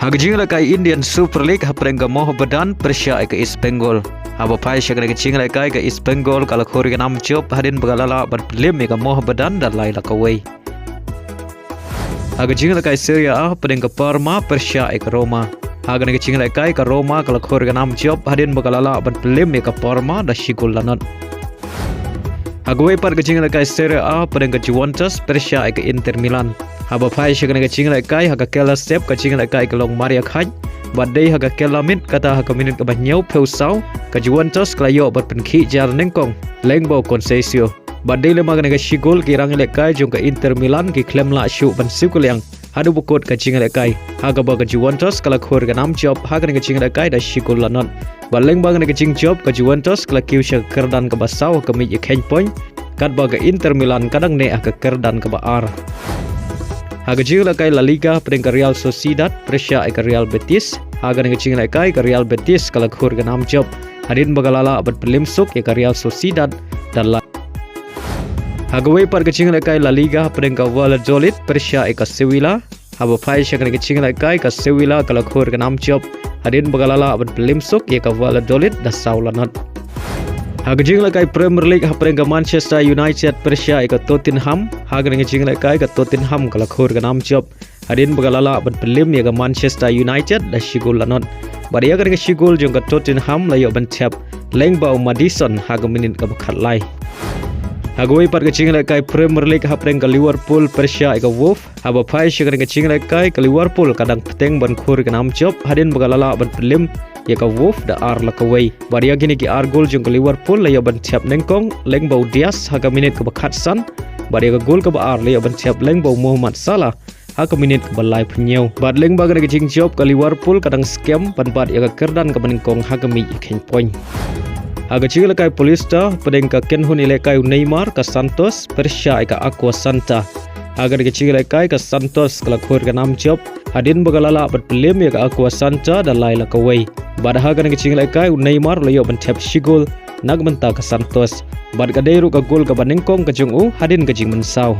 Hagajing lakai Indian Super League haprengga moh badan Persia ke East Bengal. Haba pai syagna ke cing lakai ke East Bengal kalau khori ke nam job hadin bagalala ban Liem ke moh badan dan lai lakawai. Hagajing lakai Serie A haprengga Parma Persia ke Roma. Hagan ke cing lakai ke Roma kalau khori ke nam job hadin bagalala ban Liem ke Parma da shigul lanot. Hagawai par ke cing lakai Serie A haprengga Juventus Persia ke Inter Milan. Haba pai syagna ke cing lakai haga kela Thep ke cing lakai ke long Maria Khaj. Badai haga kela mit kata haga minit ke banyau peusau ke Juventus klayo berpenki jar nengkong lengbau konsesio. Badai lema ke shigol kirang lakai jong ke Inter Milan ki klem la syu ban sikuliang hadu bukot ke cing lakai haga ba ke Juventus kala khor ke nam job haga ke cing lakai da shigol lanot. Baleng ba ke cing job ke Juventus kala kiu sya kerdan ke basau ke mi ken point kat ba ke Inter Milan kadang ne ke kerdan ke baar. Hagajing lakai La Liga peringkat Real Sociedad Persia ke Real Betis. Hagan ngecing lakai ke Real Betis kalau khur ke nam job hadin bagalala abad pelimsuk ke Real Sociedad dan la. Hagawai par ngecing lakai La Liga peringkat Valladolid Persia ke Sevilla. Haba pai syak ngecing lakai ke Sevilla kalau khur ke nam job hadin bagalala abad pelimsuk ke Valladolid dan saulanat. Hagajing lakai Premier League haprengga Manchester United Persia ke Tottenham. Hagan ngecing lakai ke Tottenham kalau khur ke nam job hadin bagalala ban pelim ya ke Manchester United da shigul lanot. Bari ya ke shigul jong ke Tottenham layo ban Thep lengbau Madison haga minit ke bakat lai. Hagawai par ke cing lakai Premier League haprengga Liverpool Persia ke Wolf. Haba pai syagna ke cing lakai ke Liverpool kadang peteng ban khur ke nam job hadin bagalala ban pelim ya ke Wolf da ar lakawai. Bari ya gini ki ar gol jong ke Liverpool layo ban Thep nengkong lengbau Diaz haga minit ke bakat san. Bari ya ke gol ke baar layo ban Thep lengbau Muhammad Salah haga minit ke balai penyau. Bad leng baga ke cing job ke Liverpool kadang scam ban bad ya ke kerdan ke menengkong haga mi ken point. Haga cing lakai Polista pedeng ke Kenhun ilekai Neymar ke Santos Persia ke Aqua Santa. Haga ke cing lakai ke Santos kalau khur ke nam job hadin bagalala bat pelim ya ke Aqua Santa dan lai lakawai. Bad haga ke cing lakai Neymar layo ban Thep shigol nag menta ke Santos. Bad kadai ru ke gol ke banengkong ke Jung hadin ke Jingmynsaw.